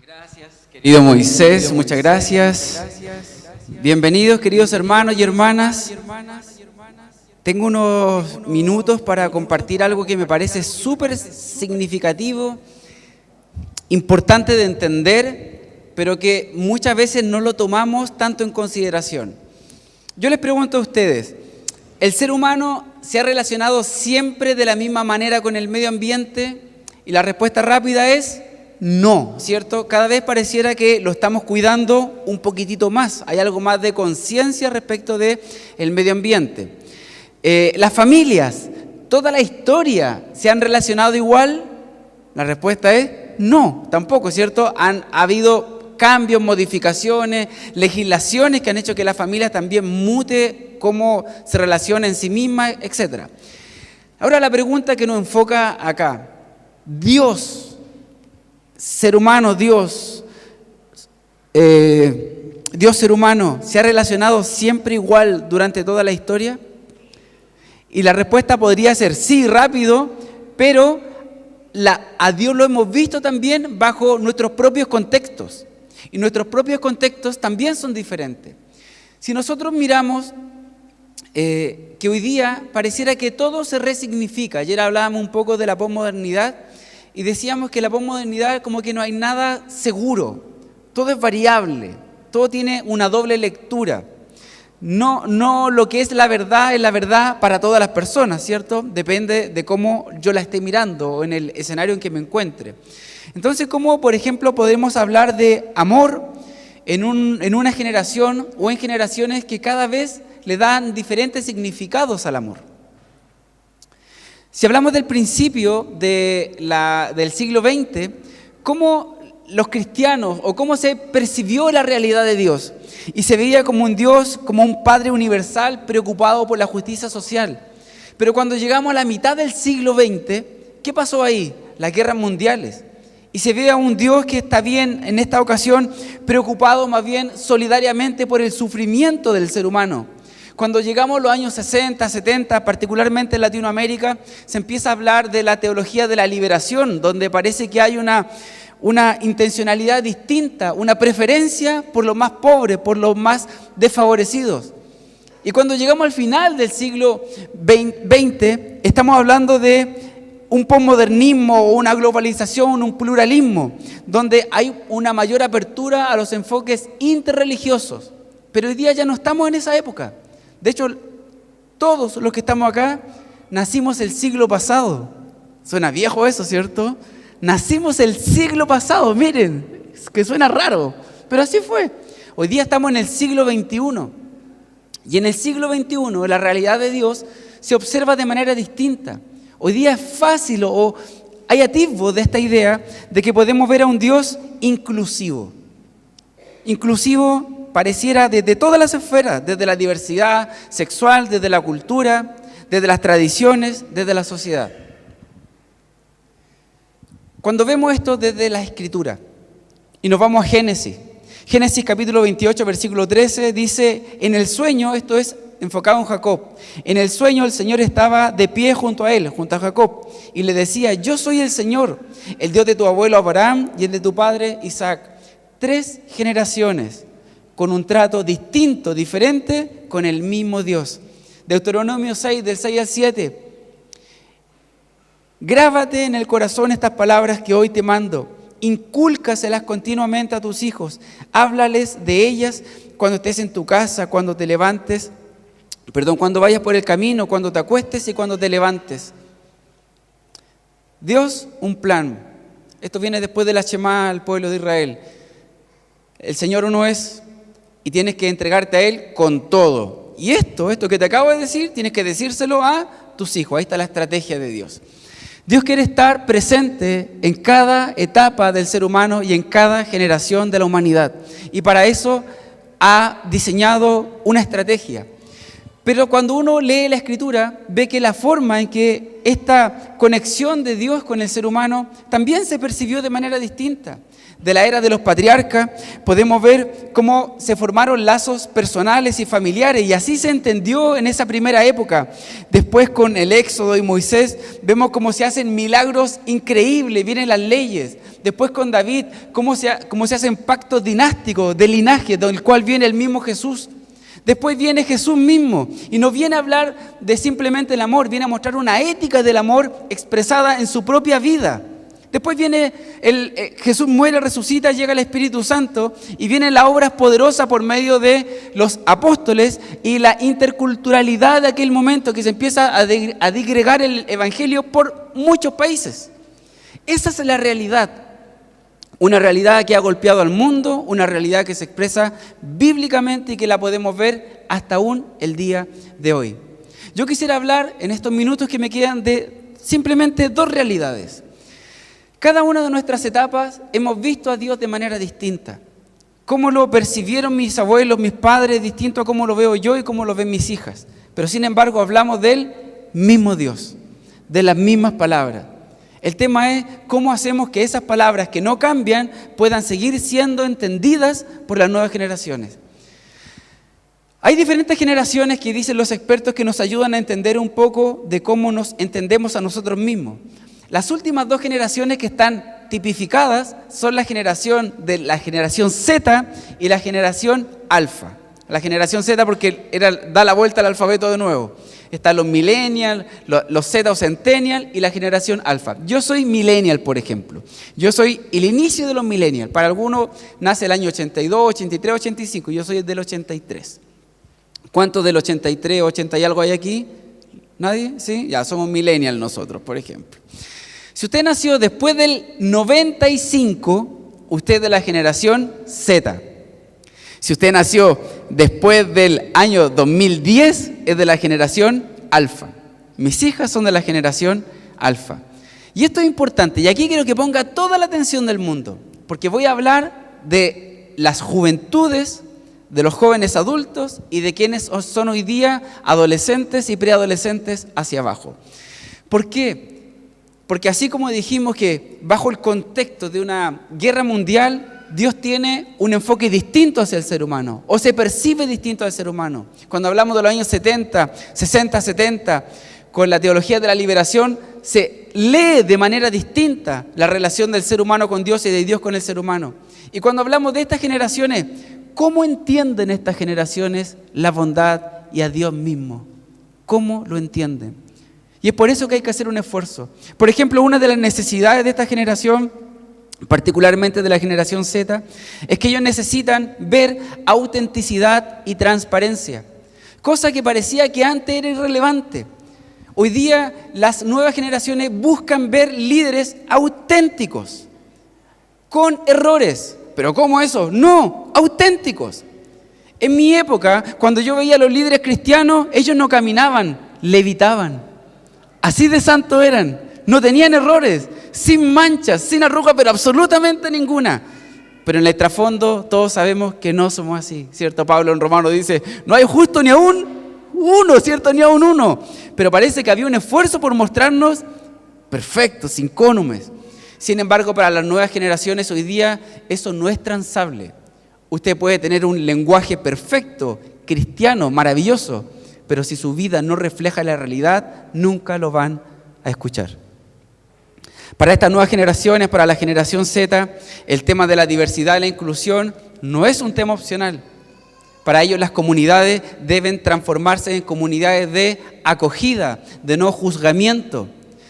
Gracias, querido Moisés, muchas gracias. Bienvenidos, queridos hermanos y hermanas. Tengo unos minutos para compartir algo que me parece súper significativo, importante de entender, pero que muchas veces no lo tomamos tanto en consideración. Yo les pregunto a ustedes, ¿el ser humano se ha relacionado siempre de la misma manera con el medio ambiente? Y la respuesta rápida es no, ¿cierto? Cada vez pareciera que lo estamos cuidando un poquitito más. Hay algo más de conciencia respecto del medio ambiente. Las familias, ¿toda la historia se han relacionado igual? La respuesta es no, tampoco, ¿cierto? Ha habido cambios, modificaciones, legislaciones que han hecho que la familia también mute cómo se relaciona en sí misma, etc. Ahora la pregunta que nos enfoca acá, Dios, ser humano, Dios ser humano, ¿se ha relacionado siempre igual durante toda la historia? Y la respuesta podría ser sí, rápido, pero a Dios lo hemos visto también bajo nuestros propios contextos. Y nuestros propios contextos también son diferentes. Si nosotros miramos que hoy día pareciera que todo se resignifica. Ayer hablábamos un poco de la posmodernidad y decíamos que la posmodernidad como que no hay nada seguro. Todo es variable, todo tiene una doble lectura. No lo que es la verdad para todas las personas, ¿cierto? Depende de cómo yo la esté mirando o en el escenario en que me encuentre. Entonces, ¿cómo, por ejemplo, podemos hablar de amor en una generación o en generaciones que cada vez le dan diferentes significados al amor? Si hablamos del principio del siglo XX, ¿cómo los cristianos o cómo se percibió la realidad de Dios? Y se veía como un Dios, como un Padre universal preocupado por la justicia social. Pero cuando llegamos a la mitad del siglo XX, ¿qué pasó ahí? Las guerras mundiales. Y se ve a un Dios que está bien, en esta ocasión, preocupado más bien solidariamente por el sufrimiento del ser humano. Cuando llegamos a los años 60, 70, particularmente en Latinoamérica, se empieza a hablar de la teología de la liberación, donde parece que hay una intencionalidad distinta, una preferencia por los más pobres, por los más desfavorecidos. Y cuando llegamos al final del siglo XX, estamos hablando de un posmodernismo o una globalización, un pluralismo, donde hay una mayor apertura a los enfoques interreligiosos. Pero hoy día ya no estamos en esa época. De hecho, todos los que estamos acá nacimos el siglo pasado. Suena viejo eso, ¿cierto? Nacimos el siglo pasado, miren, que suena raro, pero así fue. Hoy día estamos en el siglo XXI. Y en el siglo XXI la realidad de Dios se observa de manera distinta. Hoy día es fácil o hay atisbos de esta idea de que podemos ver a un Dios inclusivo. Inclusivo pareciera desde todas las esferas, desde la diversidad sexual, desde la cultura, desde las tradiciones, desde la sociedad. Cuando vemos esto desde la Escritura y nos vamos a Génesis capítulo 28, versículo 13, dice, en el sueño, esto es enfocado en Jacob, en el sueño el Señor estaba de pie junto a él, junto a Jacob, y le decía, yo soy el Señor, el Dios de tu abuelo Abraham y el de tu padre Isaac. 3 generaciones con un trato distinto, diferente, con el mismo Dios. Deuteronomio 6, del 6 al 7. Grábate en el corazón estas palabras que hoy te mando. Incúlcaselas continuamente a tus hijos. Háblales de ellas cuando estés en tu casa, cuando vayas por el camino, cuando te acuestes y cuando te levantes. Dios, un plan. Esto viene después de la Shema al pueblo de Israel. El Señor uno es y tienes que entregarte a Él con todo. Y esto que te acabo de decir, tienes que decírselo a tus hijos. Ahí está la estrategia de Dios. Dios quiere estar presente en cada etapa del ser humano y en cada generación de la humanidad. Y para eso ha diseñado una estrategia. Pero cuando uno lee la Escritura, ve que la forma en que esta conexión de Dios con el ser humano también se percibió de manera distinta. De la era de los patriarcas podemos ver cómo se formaron lazos personales y familiares, y así se entendió en esa primera época. Después, con el Éxodo y Moisés, vemos cómo se hacen milagros increíbles, vienen las leyes. Después, con David, cómo se hacen pactos dinásticos de linaje, del cual viene el mismo Jesús. Después viene Jesús mismo y no viene a hablar de simplemente el amor, viene a mostrar una ética del amor expresada en su propia vida. Después viene Jesús muere, resucita, llega el Espíritu Santo y vienen las obras poderosas por medio de los apóstoles y la interculturalidad de aquel momento que se empieza a digregar el Evangelio por muchos países. Esa es la realidad. Una realidad que ha golpeado al mundo, una realidad que se expresa bíblicamente y que la podemos ver hasta aún el día de hoy. Yo quisiera hablar en estos minutos que me quedan de simplemente dos realidades. Cada una de nuestras etapas hemos visto a Dios de manera distinta. Cómo lo percibieron mis abuelos, mis padres, distinto a cómo lo veo yo y cómo lo ven mis hijas. Pero sin embargo hablamos del mismo Dios, de las mismas palabras. El tema es cómo hacemos que esas palabras que no cambian puedan seguir siendo entendidas por las nuevas generaciones. Hay diferentes generaciones que dicen los expertos que nos ayudan a entender un poco de cómo nos entendemos a nosotros mismos. Las últimas dos generaciones que están tipificadas son la generación Z y la generación alfa. La generación Z porque da la vuelta al alfabeto de nuevo. Están los millennials, los Z o centennial y la generación alfa. Yo soy millennial, por ejemplo. Yo soy el inicio de los millennials. Para algunos nace el año 82, 83, 85. Yo soy del 83. ¿Cuántos del 83, 80 y algo hay aquí? ¿Nadie? ¿Sí? Ya somos millennials nosotros, por ejemplo. Si usted nació después del 95, usted es de la generación Z. Si usted nació después del año 2010, es de la generación alfa. Mis hijas son de la generación alfa. Y esto es importante, y aquí quiero que ponga toda la atención del mundo, porque voy a hablar de las juventudes, de los jóvenes adultos y de quienes son hoy día adolescentes y preadolescentes hacia abajo. ¿Por qué? Porque así como dijimos que bajo el contexto de una guerra mundial, Dios tiene un enfoque distinto hacia el ser humano, o se percibe distinto al ser humano. Cuando hablamos de los años 60, 70, con la teología de la liberación, se lee de manera distinta la relación del ser humano con Dios y de Dios con el ser humano. Y cuando hablamos de estas generaciones, ¿cómo entienden estas generaciones la bondad y a Dios mismo? ¿Cómo lo entienden? Y es por eso que hay que hacer un esfuerzo. Por ejemplo, una de las necesidades de esta generación, particularmente de la generación Z, es que ellos necesitan ver autenticidad y transparencia, cosa que parecía que antes era irrelevante. Hoy día las nuevas generaciones buscan ver líderes auténticos, con errores. ¿Pero cómo eso? No, auténticos. En mi época, cuando yo veía a los líderes cristianos, ellos no caminaban, levitaban. Así de santos eran, no tenían errores, sin manchas, sin arrugas, pero absolutamente ninguna. Pero en el trasfondo todos sabemos que no somos así, ¿cierto? Pablo en Romanos dice, no hay justo ni aún uno, ¿cierto? Ni aún uno. Pero parece que había un esfuerzo por mostrarnos perfectos, incólumes. Sin embargo, para las nuevas generaciones hoy día eso no es transable. Usted puede tener un lenguaje perfecto, cristiano, maravilloso, pero si su vida no refleja la realidad, nunca lo van a escuchar. Para estas nuevas generaciones, para la generación Z, el tema de la diversidad y la inclusión no es un tema opcional. Para ellos las comunidades deben transformarse en comunidades de acogida, de no juzgamiento.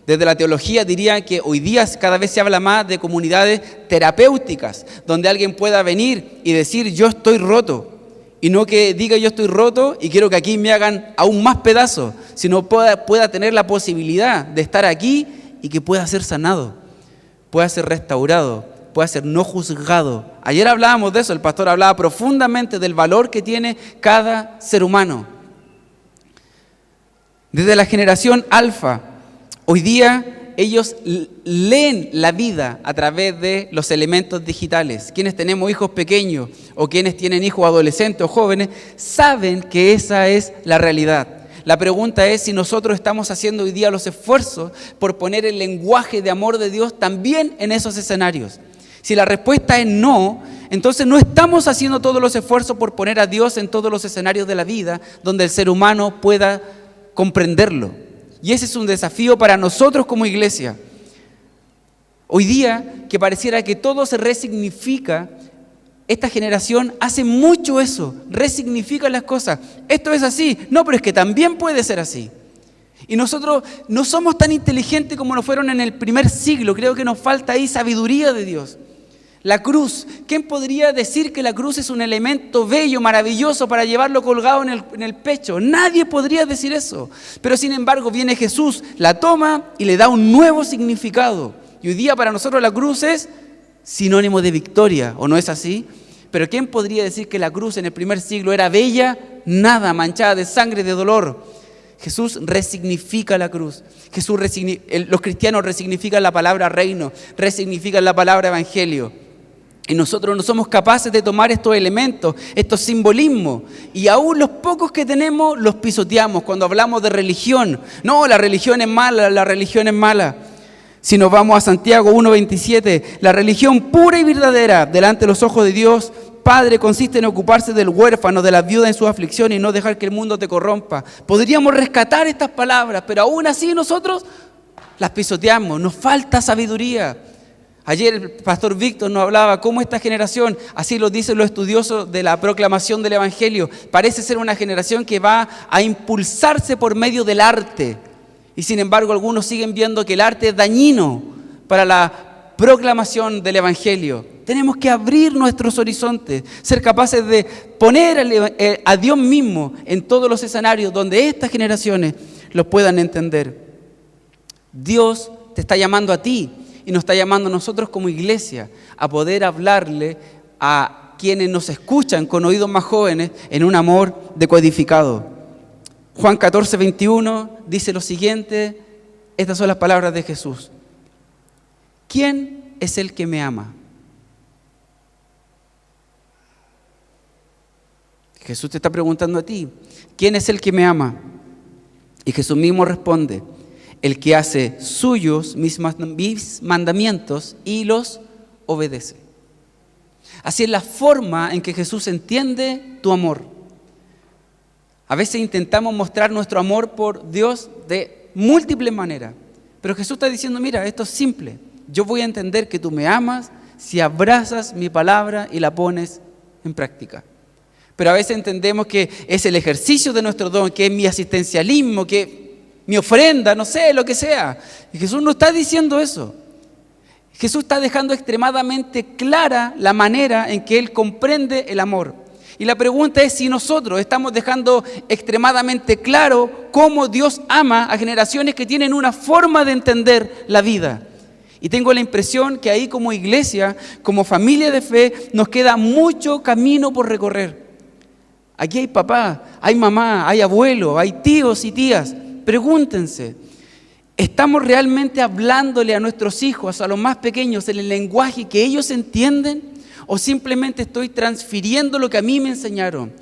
Desde la teología dirían que hoy día cada vez se habla más de comunidades terapéuticas, donde alguien pueda venir y decir yo estoy roto. Y no que diga yo estoy roto y quiero que aquí me hagan aún más pedazos, sino pueda tener la posibilidad de estar aquí y que pueda ser sanado, pueda ser restaurado, pueda ser no juzgado. Ayer hablábamos de eso, el pastor hablaba profundamente del valor que tiene cada ser humano. Desde la generación alfa, hoy día ellos leen la vida a través de los elementos digitales. Quienes tenemos hijos pequeños o quienes tienen hijos adolescentes o jóvenes, saben que esa es la realidad. La pregunta es si nosotros estamos haciendo hoy día los esfuerzos por poner el lenguaje de amor de Dios también en esos escenarios. Si la respuesta es no, entonces no estamos haciendo todos los esfuerzos por poner a Dios en todos los escenarios de la vida donde el ser humano pueda comprenderlo. Y ese es un desafío para nosotros como iglesia. Hoy día, que pareciera que todo se resignifica, esta generación hace mucho eso, resignifica las cosas. Esto es así, no, pero es que también puede ser así. Y nosotros no somos tan inteligentes como lo fueron en el primer siglo, creo que nos falta ahí sabiduría de Dios. La cruz, ¿quién podría decir que la cruz es un elemento bello, maravilloso para llevarlo colgado en el pecho? Nadie podría decir eso. Pero sin embargo viene Jesús, la toma y le da un nuevo significado. Y hoy día para nosotros la cruz es sinónimo de victoria, ¿o no es así? Pero ¿quién podría decir que la cruz en el primer siglo era bella? Nada, manchada de sangre, de dolor. Jesús resignifica la cruz. Los cristianos resignifican la palabra reino, resignifican la palabra evangelio. Y nosotros no somos capaces de tomar estos elementos, estos simbolismos. Y aún los pocos que tenemos los pisoteamos cuando hablamos de religión. No, la religión es mala, la religión es mala. Si nos vamos a Santiago 1:27, la religión pura y verdadera delante de los ojos de Dios Padre consiste en ocuparse del huérfano, de la viuda en su aflicción y no dejar que el mundo te corrompa. Podríamos rescatar estas palabras, pero aún así nosotros las pisoteamos, nos falta sabiduría. Ayer el pastor Víctor nos hablaba cómo esta generación, así lo dicen los estudiosos de la proclamación del Evangelio, parece ser una generación que va a impulsarse por medio del arte. Y sin embargo, algunos siguen viendo que el arte es dañino para la proclamación del Evangelio. Tenemos que abrir nuestros horizontes, ser capaces de poner a Dios mismo en todos los escenarios donde estas generaciones los puedan entender. Dios te está llamando a ti y nos está llamando a nosotros como iglesia a poder hablarle a quienes nos escuchan con oídos más jóvenes en un amor decodificado. Juan 14:21 dice lo siguiente, estas son las palabras de Jesús. ¿Quién es el que me ama? Jesús te está preguntando a ti, ¿quién es el que me ama? Y Jesús mismo responde, el que hace suyos mis mandamientos y los obedece. Así es la forma en que Jesús entiende tu amor. A veces intentamos mostrar nuestro amor por Dios de múltiples maneras, pero Jesús está diciendo, mira, esto es simple. Yo voy a entender que tú me amas si abrazas mi palabra y la pones en práctica. Pero a veces entendemos que es el ejercicio de nuestro don, que es mi asistencialismo, que mi ofrenda, no sé, lo que sea. Y Jesús no está diciendo eso. Jesús está dejando extremadamente clara la manera en que Él comprende el amor. Y la pregunta es si nosotros estamos dejando extremadamente claro cómo Dios ama a generaciones que tienen una forma de entender la vida. Y tengo la impresión que ahí como iglesia, como familia de fe, nos queda mucho camino por recorrer. Aquí hay papá, hay mamá, hay abuelo, hay tíos y tías. Pregúntense, ¿estamos realmente hablándole a nuestros hijos, a los más pequeños, en el lenguaje que ellos entienden? ¿O simplemente estoy transfiriendo lo que a mí me enseñaron?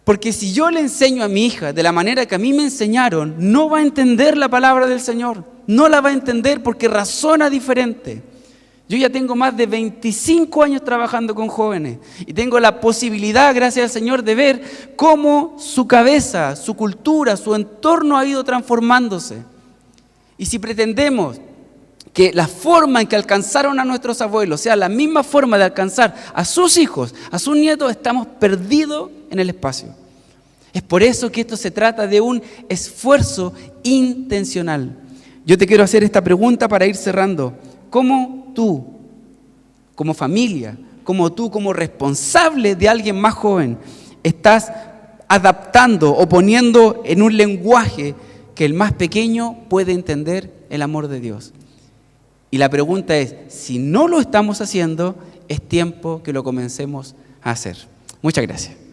Porque si yo le enseño a mi hija de la manera que a mí me enseñaron, no va a entender la palabra del Señor. No la va a entender porque razona diferente. Yo ya tengo más de 25 años trabajando con jóvenes y tengo la posibilidad, gracias al Señor, de ver cómo su cabeza, su cultura, su entorno ha ido transformándose. Y si pretendemos que la forma en que alcanzaron a nuestros abuelos sea la misma forma de alcanzar a sus hijos, a sus nietos, estamos perdidos en el espacio. Es por eso que esto se trata de un esfuerzo intencional. Yo te quiero hacer esta pregunta para ir cerrando. ¿Cómo tú, como familia, como tú, como responsable de alguien más joven, estás adaptando o poniendo en un lenguaje que el más pequeño puede entender el amor de Dios? Y la pregunta es, si no lo estamos haciendo, es tiempo que lo comencemos a hacer. Muchas gracias.